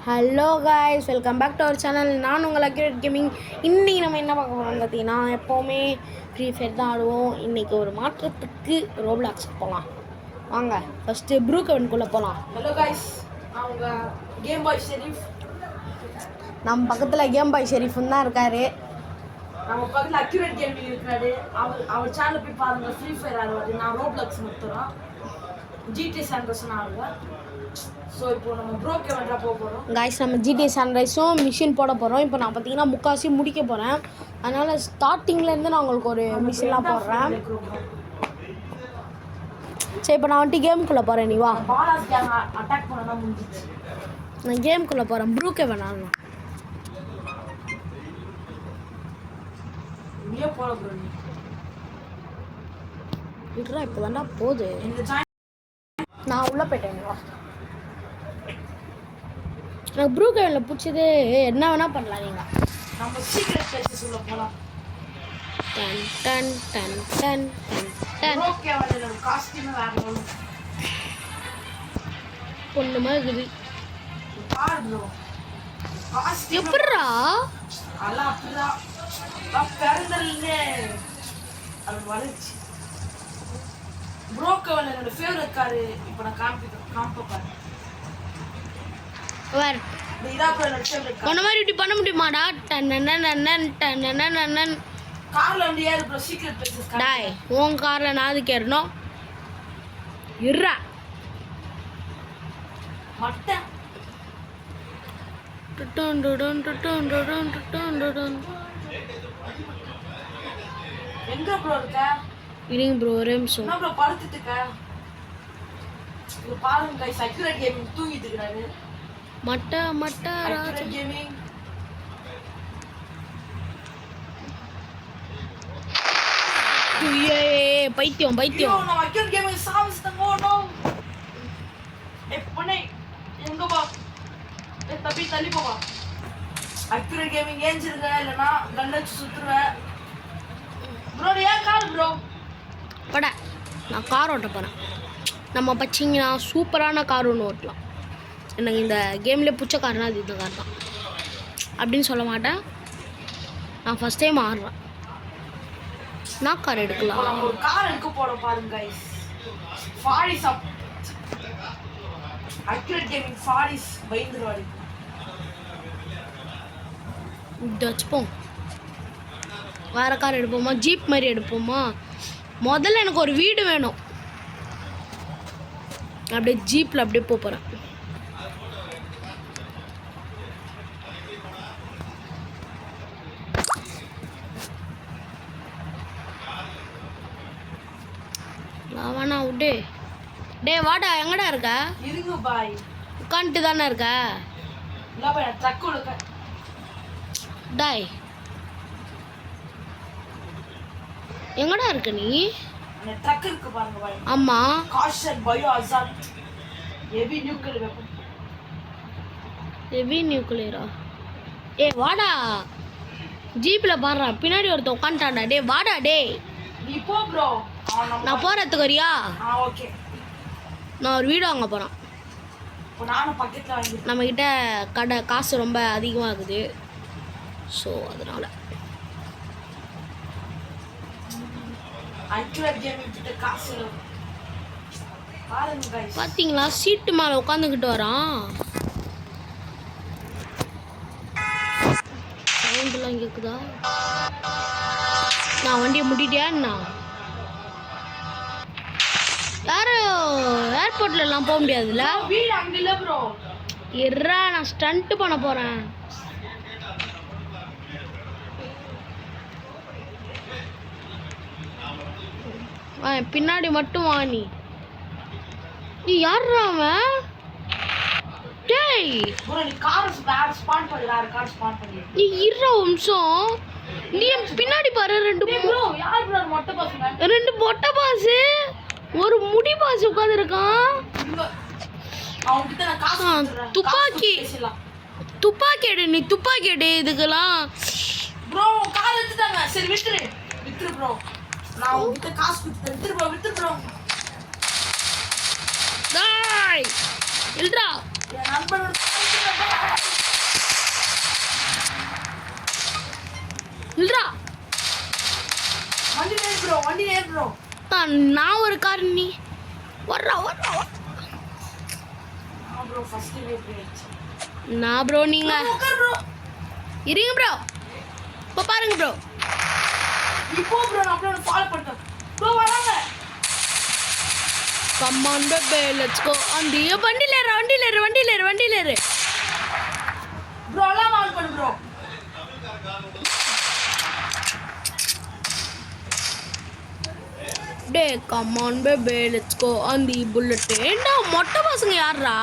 Hello guys, welcome back to our channel. நான் உங்கள் accurate gaming. இன்றைக்கி நம்ம என்ன பார்க்க போகிறோம்னு பார்த்தீங்கன்னா, எப்போவுமே ஃப்ரீ ஃபயர் தான் ஆடுவோம். இன்றைக்கி ஒரு மாற்றத்துக்கு ரோப்ளாக்ஸ் போகலாம். வாங்க ஃபஸ்ட்டு ப்ரூ கவனுக்குள்ளே போகலாம். ஹலோ காய்ஸ், நான் உங்கள் கேம் பாய் ஷெரீஃப். நம்ம பக்கத்தில் கேம் பாய் ஷெரீஃப்னு தான் இருக்கார். நம்ம பக்கத்தில் அக்யூரேட் கேமிங் இருக்கிறாரு. அவர் சேனல் போய் பாருங்கள். ஃப்ரீ ஃபயர் ஆடுவார். நான் ரோப்ளாக்ஸ் மட்டும் ஜிடி சாண்ட்ரஸ்ன்னு ஆடுவேன். ஸோ இப்போ நம்ம ப்ரோ கேமரா போக போகிறோம். காய்ஸ், நம்ம ஜிடி சன்ரைஸும் மிஷின் போட போகிறோம். இப்போ நான் பார்த்தீங்கன்னா முக்காசி முடிக்க போகிறேன். அதனால் ஸ்டார்டிங்லேருந்து நான் உங்களுக்கு ஒரு மிஷின்லாம் போடுறேன். சரி, இப்போ நான் வந்துட்டு கேமுக்குள்ளே போகிறேன். நீ வா. பாலாஸ் கேங் அட்டாக் பண்ணனா முடிஞ்சிச்சு. நான் கேமுக்குள்ளே போகிறேன். ப்ரூக்கே வேணாம். நீயே போல ப்ரோ. விட்றா, இப்போ தாண்டா போகுது. நான் உள்ளே போயிட்டேன். வா. எனக்கு ப்ரூ கேமில் பிடிச்சது என்ன வேணால் பண்ணலாம். நீங்கள் நம்ம சீக்ரெட் பிளேஸஸ் உள்ள போகலாம். Done done done done done done. Bro camera costume வேணும். பொண்ணு மாதிரி இருக்குது. பாரு ப்ரோ, காஸ்டியூம் எப்படிரா அதெல்லாம் அப்படிதான். நான் பிறந்ததுலேருந்தே அது வளர்ச்சி. ப்ரோ கேமரா என்னோட ஃபேவரட் காரு. இப்போ நான் காமிப்ப பாரு. வேறு ஒன்ன மாதிரி இப்படி பண்ண முடியுமாடா? கார்ல வந்து ஏறு ப்ரோ. சீக்ரெட் பிளேசஸ் டாய், உன் காரில் நான் அதுக்கு ஏறணும். இருறா மட்டை. எங்க ப்ரோ இருக்க? இருங்க ப்ரோ, ஒரே நிமிஷம். என்ன ப்ரோ படுத்துட்டு இருக்க? இது பாருங்க गाइस, அக்யூரேட் கேமிங் தூங்கிட்டு இருக்காரு. மட்டை மட்டை ராஜா கேமிங். பைத்தியம் பைத்தியம். நான் அக்யூரேட் கேமிங் சாம்ஸ் தங்கோ நோ. பொண்ணே எங்க பா? தப்பி தள்ளி போவா. அக்யூரேட் கேமிங் ஏஞ்சிருங்க, இல்லனா கண்ணச்சு சுத்துறேன் ப்ரோ. ஏன் கார் ப்ரோ? பட நான் கார் ஓட்ட போகிறேன். நம்ம பச்சிங்கன்னா சூப்பரான கார் ஒன்று ஓட்டலாம். எனக்கு இந்த கேம்லேயே பிடிச்ச கார்னால் அது இந்த கார் தான் அப்படின்னு சொல்ல மாட்டேன். நான் ஃபஸ்ட் டைம் ஆடுறேன். நான் கார் எடுக்கலாம். நம்ம ஒரு கார் எடுக்க போறோம் பாருங்க गाइस. ஃபாரிஸ் அப் அக்யூரேட் கேமிங் ஃபாரிஸ் பயந்துருவாரு. வச்சுப்போம். வேறு கார் எடுப்போமா? ஜீப் மாதிரி எடுப்போமா? முதல்ல எனக்கு ஒரு வீடு வேணும். அப்படியே ஜீப்பில் அப்படியே போகிறேன். வாடா விட்டு. டே வாடா, எங்கடா இருக்க? இருங்க பாய். உட்காந்துட்டு தானே இருக்க? இல்லை பாய், நான் ட்ரக் உள்ள டாய், எங்கடா இருக்க நீ? அந்த ட்ரக் இருக்கு பாருங்க பாய். ஆமா, caution bio assault heavy nuclear weapon. Heavy நியூக்ளியரா? ஏ வாடா, ஜீப்பில் பாடுறா. பின்னாடி ஒருத்தன் உட்காந்துட்டான்டா. டே வாடா. டே நீ போ ப்ரோ. நான் போகிறதுக்கு வரியா? ஓகே. நான் ஒரு வீடு வாங்க போகிறேன். இப்போ நானும் பக்கத்தில் வாங்கி. நம்மக்கிட்ட காசு ரொம்ப அதிகமாக இருக்குது. ஸோ அதனால் அக்யூரேட் கேமிங் கிட்ட காசு பாருங்க गाइस. பார்த்தீங்களா, சீட்டு மேலே உட்காந்துக்கிட்டு வரான். சவுண்டெலாம் கேட்குதா? நான் வண்டியை முட்டிட்டியான்னா? யாரும் ஏர்போர்ட்லலாம் போக முடியாதுல்ல? வீடு அங்கே இல்லை ப்ரோ. இருறா, நான் ஸ்டண்ட்டு பண்ண போகிறேன். பின்னாடி மட்டும் வா. நீ யாருடா அவன்? டேய் ப்ரோ, நீ கார் ஸ்பான் பண்ணி வேற கார் ஸ்பான் பண்ணி. நீ இருற நிமிஷம். நீ பின்னாடி பாரு. ப்ரோ யார் ப்ரோ? மொட்டை பாசுங்க. 2 மொட்டை பாசு, ஒரு முடி பாசு உட்காந்துருக்கான். அவங்க கிட்ட நான் காசு கொடுத்துறேன். துப்பாக்கி எடு. நீ துப்பாக்கி எடு இதுக்கெல்லாம். ப்ரோ கார் எடுத்துட்டாங்க. சரி வித்துரு ப்ரோ. நான் உங்ககிட்ட காசு கொடுத்துறேன். வித்துரு ப்ரோ. டாய் இல்லடா. என் நண்பனோட நான் ஒரு கார் நீ வர்றா வர்றா ப்ரோ ஃபர்ஸ்ட் போயிடுச்சு நான் ப்ரோ நீங்க உட்கார் ப்ரோ இருங்க ப்ரோ இப்போ பாருங்க ப்ரோ இப்போ ப்ரோ நான் அப்படியே ஃபாலோ பண்ணிட்டேன் ப்ரோ வராங்க கமான் பேபி லெட்ஸ் கோ அந்த வண்டியில ஏறு ப்ரோ அலாம் ஆன் பண்ணு ப்ரோ டே கமான் பேபி லெட்ஸ் கோ அந்த புல்லட் ஏண்டா மொட்டை பசங்க யாரா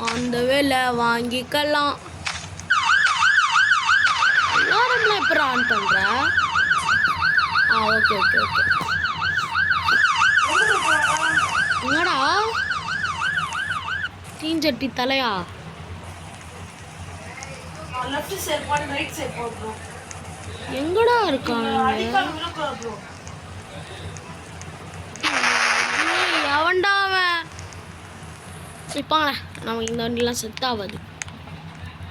அந்த வேலை வாங்கிக்கலாம் எல்லாரும்லாம் எப்படி ஆன் பண்ற ஓகே ஓகே ஓகே என்னடா தீஞ்சட்டி தலையா லெஃப்ட் சைடு போடு ரைட் சைடு போ ப்ரோ எங்கடா இருக்காங்க அடிக்காம விழுக்குற ப்ரோ எவன்டா அவன் இப்பாங்க நமக்கு இந்த வண்டிலாம் செட் ஆகாது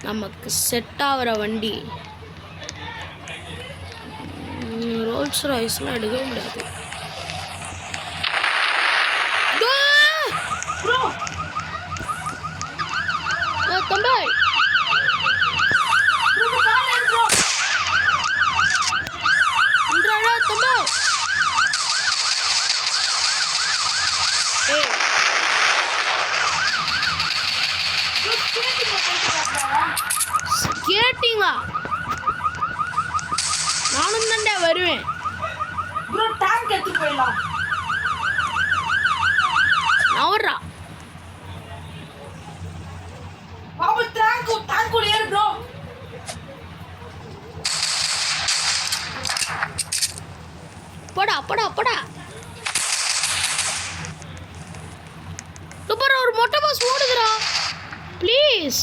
நமக்கு செட் ஆகிற வண்டி ரோல்ஸ் ராய்ஸ்லாம் எடுக்கவே முடியாது ப்ரோ தம்பி ப்ரோ கால் ஏறு ப்ரோ இன்றடா தம்பி ஏய் ப்ரோ ஸ்கேட்டிங் போயிட்டு கேட்டிங்களா நானும் தாண்டா வருவேன் ப்ரோ டேங்க் எடுத்து போயிடலாம் நவர்றா பாபு டேங்க் ஏறு ப்ரோ போடா சூப்பர் ஒரு மொட்டை பாஸ் ஓடுதுடா ப்ளீஸ்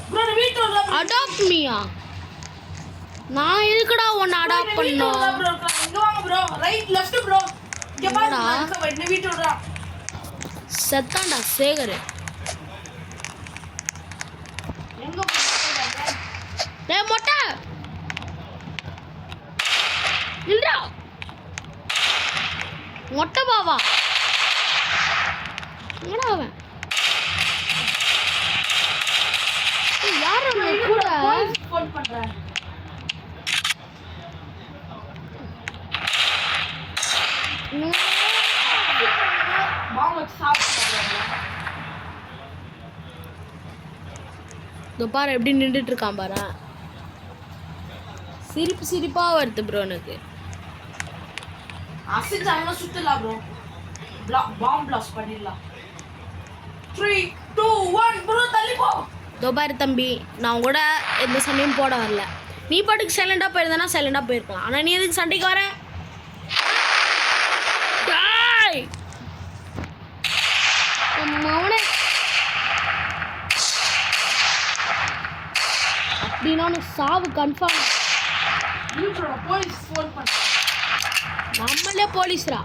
ப்ரோ நான் வீட்டு வரல அடாப்ட் மீயா நான் எதுக்குடா உன்னை அடாப்ட் பண்ணோம் ப்ரோ இங்க வாங்க ப்ரோ ரைட் லெஃப்ட் ப்ரோ இங்க பாருங்க என்னடா? நான் இந்த வீட்டு வரல செத்தான்டா சேகர் எங்க போறீங்க டேய் மொட்டை இல்லடா மொட்டை பாவா என்னடா அவன் யார் அவன் கூட ஃபோன் பண்றேன் மாமா வச்சு சாப்பிடுறாங்க இதோ பாரு எப்படி நின்றுட்டு இருக்கான் பாரு சிரிப்பா வருது ப்ரோ எனக்கு அசிச்சாங்கன்னா சுத்தலாம் ப்ரோ பாம் பிளாஸ்ட் பண்ணிடலாம் 3 2 1 ப்ரோ தள்ளி போ இதோ பாரு தம்பி நான் கூட எந்த சண்டையும் போட வரல நீ பாட்டுக்கு சைலண்டாக போயிருந்தனா சைலண்டாக போயிருக்கலாம் ஆனால் நீ எதுக்கு சண்டைக்கு வர டேய்! மவனே அப்படின்னா உனக்கு சாவு கன்ஃபார்ம் வீட்டோட போலீஸ் ஃபோன் பண்ண நம்மளே போலீஸ்ரா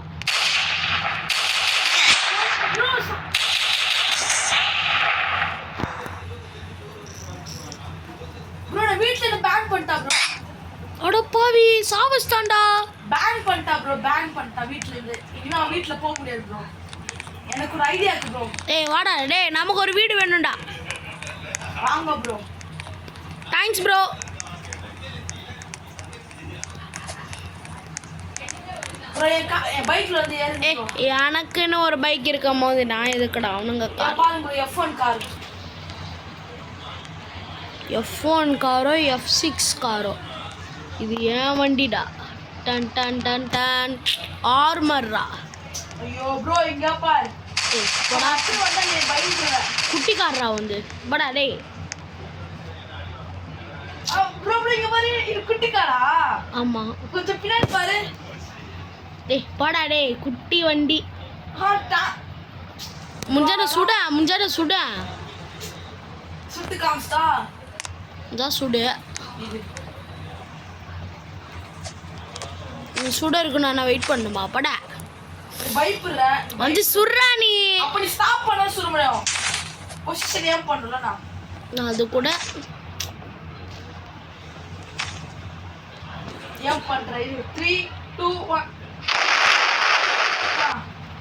ப்ரோ நான் வீட்ல பேன் பண்ணிட்டா ப்ரோ அடப்பாவி சாவஸ்தான்டா பேன் பண்ணிட்டா வீட்ல இருந்து இனிமே அவன் வீட்ல போக முடியாது ப்ரோ எனக்கு ஒரு ஐடியா இருக்கு ப்ரோ டேய் வாடா டேய் நமக்கு ஒரு வீடு வேணும்டா வாங்க ப்ரோ தேங்க்ஸ் ப்ரோ ப்ரோ என் பைக்ல வந்து ஏறுங்க ஏ ப்ரோ எனக்குன்னு ஒரு பைக் இருக்கும் போது நான் எதுக்குடா அவனுங்க கார் பாருங்க ப்ரோ F1 கார் F1 காரோ F6 காரோ இது ஏன் வண்டிடா டன் டன் டன் டன் ஆர்மர்ரா ஐயோ ப்ரோ இங்க பாரு ஏய் போடா பத்து வந்தா நீ பைக்ல குட்டி கார்ரா வந்து படா டேய் ப்ரோ இங்க பாரு இது குட்டி காரா ஆமாம் கொஞ்சம் பின்னாடி பாரு டேய் போடா டேய் குட்டி வண்டி ஹாட்டா முஞ்சாட சுட சுத்து காமிஸ்டா இதான் சுடு இது நீ சுட இருக்கு நான் வெயிட் பண்ணுமா படா பயப்படுற வந்து சுடுறா நீ அப்ப நீ ஸ்டாப் பண்ண சொல்ல முடியும் பொசிஷன் ஏன் பண்ணல நான் அது கூட ஏன் பண்ற இது 3 2 1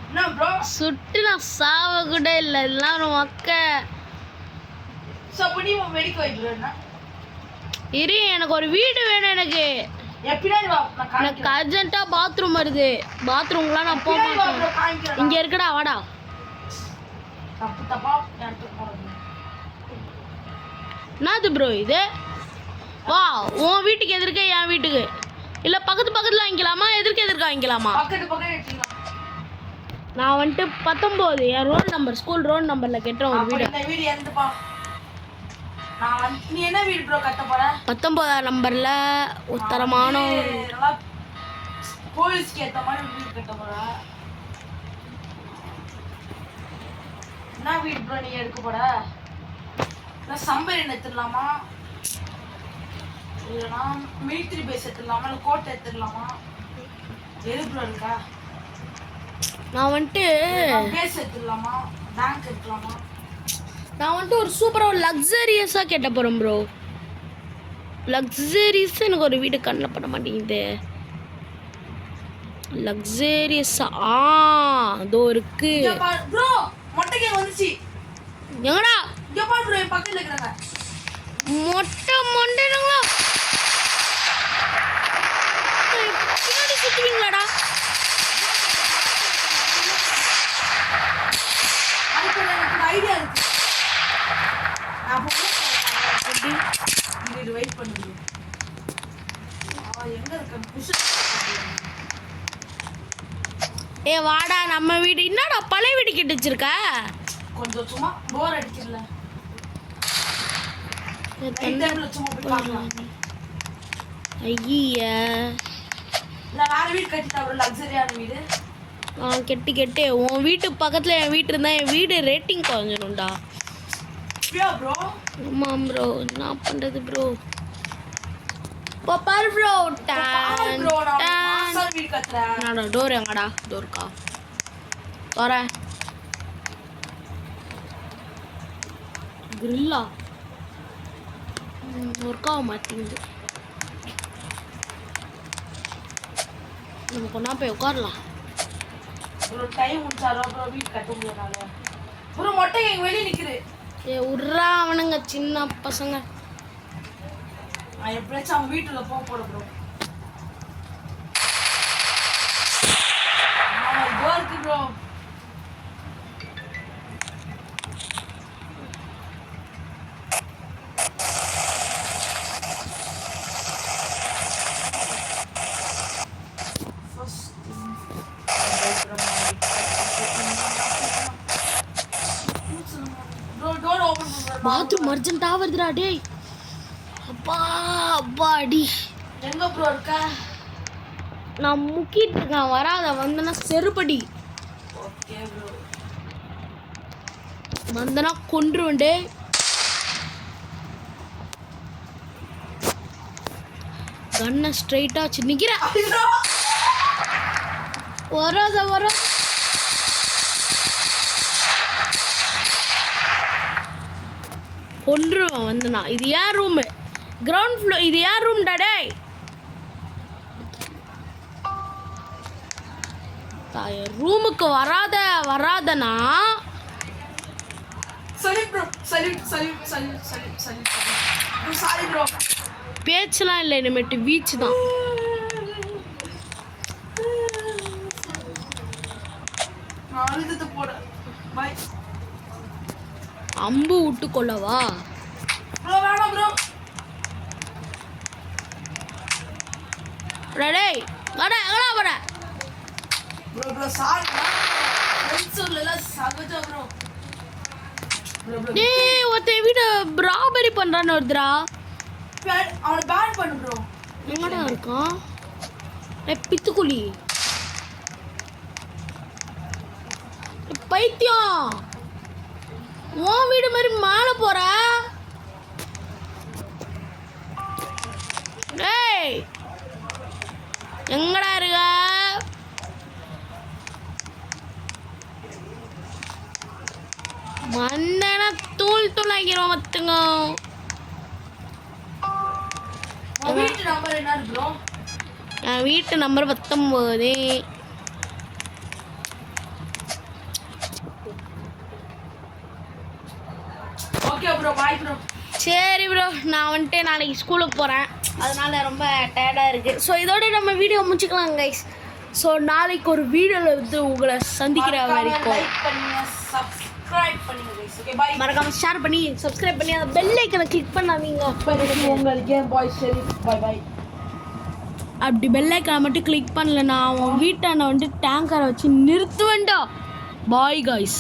என்ன ப்ரோ சுட்டு நான் சாவ கூட இல்லை இதெல்லாம் ஒரு மொக்க. சப்படி மெடிக்கல் வைக்கிறேன்னா இரு எனக்கு ஒரு வீடு வேணும் எனக்கு. பின்னாடி வா நான் எனக்கு அர்ஜென்ட்டாக பாத்ரூம் வருது. பாத்ரூம்லாம் நான் போக மாட்டேன். காமிக்கிறேன் இங்கே இருக்குடா வாடா. தப்பு தப்பா எடுத்து போறது என்னது ப்ரோ இது? வா உன் வீட்டுக்கு எதிர்க்க என் வீட்டுக்கு இல்லை பக்கத்து பக்கத்தில் வாங்கிக்கலாமா எதிர்க்க வாங்கிக்கலாமா? பக்கத்து எடுத்துக்கலாம். நான் வந்துட்டு 19 என் ரோல் நம்பர் ஸ்கூல் ரோல் நம்பரில் கட்டுறேன் ஒரு வீடு. இந்த வீடு எந்தப்பா நான் வந்து நீ என்ன வீடு ப்ரோ கட்ட போற? 19 நம்பரில் ஒரு தரமான நல்லா போலீஸ்க்கு ஏற்ற மாதிரி வீடு கட்ட போற. என்ன வீடு ப்ரோ நீ எடுக்க போற? நான் சம்பரின் எடுத்துடலாமா இல்லைனா மிலிட்ரி பேஸ் எடுத்துடலாமா இல்லை கோட்டை எடுத்துடலாமா? எது ப்ரோ இருக்கா? நான் வந்துட்டு பேஸ் எடுத்துடலாமா பேங்க் எடுத்துடலாமா? நான் வந்துட்டு ஒரு சூப்பராக ஒரு லக்ஸரியஸாக கேட்ட போகிறேன் ப்ரோ. லக்ஸரியஸாக எனக்கு ஒரு வீடு கண்ணில் பண்ண மாட்டேங்குது. லக்ஸரியஸாக அதோ இருக்கு ப்ரோ மொட்டைக்கு வந்துச்சு. எங்கடா இங்க பாரு ப்ரோ என் பக்கத்துல இருக்கறாங்க. மொண்டைங்களா பின்னாடி சுத்துவீங்களாடா? அதுக்கு எனக்கு ஐடியா இருக்கு. நான் இது வெயிட் பண்ணுங்க. எங்க இருக்க புஷ் ஏ வாடா நம்ம வீடு. என்னடா பழைய வீடு கட்டி வச்சிருக்க? கொஞ்சம் சும்மா போர் அடிக்கல. சும்மா போய் பார்க்கலாம். ஐயா நான் வேற வீடு கட்டிட்டா ஒரு லக்ஸரியான வீடு. கெட்டு உன் வீட்டு பக்கத்தில் என் வீட்டு இருந்தால் என் வீடு ரேட்டிங் குறைஞ்சிடும்டா. ப்ரோ ஆமாம் ப்ரோ என்ன பண்ணுறது ப்ரோ? பாரு ப்ரோ வீடு கட்டுறேன். டோர் எங்கடா? டோர்க்கா வரேன். கிரில்லா ஒர்க்காக மாட்டேங்குது. நம்ம கொண்டா போய் உட்காரலாம். ஒரு டைம் முடிச்சாரோ அப்புறம் வீடு கட்ட முடியாதால ஒரு மொட்டை எங்க வெளியே நிக்குது. ஏ உட்றா அவனுங்க சின்ன பசங்க. நான் எப்படியாச்சும் அவன் வீட்டுல போட ப்ரோ. இருக்கு ப்ரோ. பாத்ரூம் அர்ஜென்ட்டா வருதுடா டேய். அப்பா அப்பா அடி. எங்க ப்ரோ இருக்க? நான் முக்கிட்டு இருக்கேன் வராத வந்தனா செருப்படி. Okay bro. வந்தனா கொன்றுவேன் டேய். கண்ணை ஸ்ட்ரைட்டா வச்சு நிக்கிறேன். வராத கொன்றுவேன் வந்தனா. இது ஏன் ரூமு? Ground floor. இது ஏன் ரூம்டா டேய்? ரூமுக்கு வராதனா பேச்செல்லாம் இல்லை இனிமேட்டு வீச்சு தான். அம்பு விட்டு கொள்ளவா? டேய் வாடா எங்கடா போற? டேய் ஒருத்தன் வீட ராபரி பண்றான்னு வருதுடா. அவனை பேன் பண்ணு ப்ரோ. எங்கடா இருக்கான்? பித்துக்குழி பைத்தியம். உன் வீடு மாதிரி மேலே போற. டேய் எங்கடா இருக்க? வந்தேன்னா தூள் ஆக்கிடுவோம் மத்துங்க. வீட்டு நம்பர் என்ன ப்ரோ? என் வீட்டு number 19. Okay bro, bye bro. சரி ப்ரோ, நான் வந்துட்டு நாளைக்கு ஸ்கூலுக்கு போகிறேன், அதனால ரொம்ப டயர்டாக இருக்குது. ஸோ இதோட நம்ம வீடியோ முடிச்சுக்கலாம் கைஸ். ஸோ நாளைக்கு ஒரு வீடியோவில் வந்து உங்களை சந்திக்கிற வரைக்கும் லைக் பண்ணுங்க, சப்ஸ்கிரைப் பண்ணுங்க guys. Okay bye. மறக்காம ஷேர் பண்ணி சப்ஸ்கிரைப் பண்ணி அந்த பெல் ஐக்கனை கிளிக் பண்ணாதீங்க. உங்கள் game boy Sherif. Bye bye. அப்படி பெல் ஐக்கனை மட்டும் கிளிக் பண்ணலன்னா உன் வீட்டாண்ட வந்துட்டு டேங்கரை வச்சு நிறுத்துவேன்டா. Bye guys.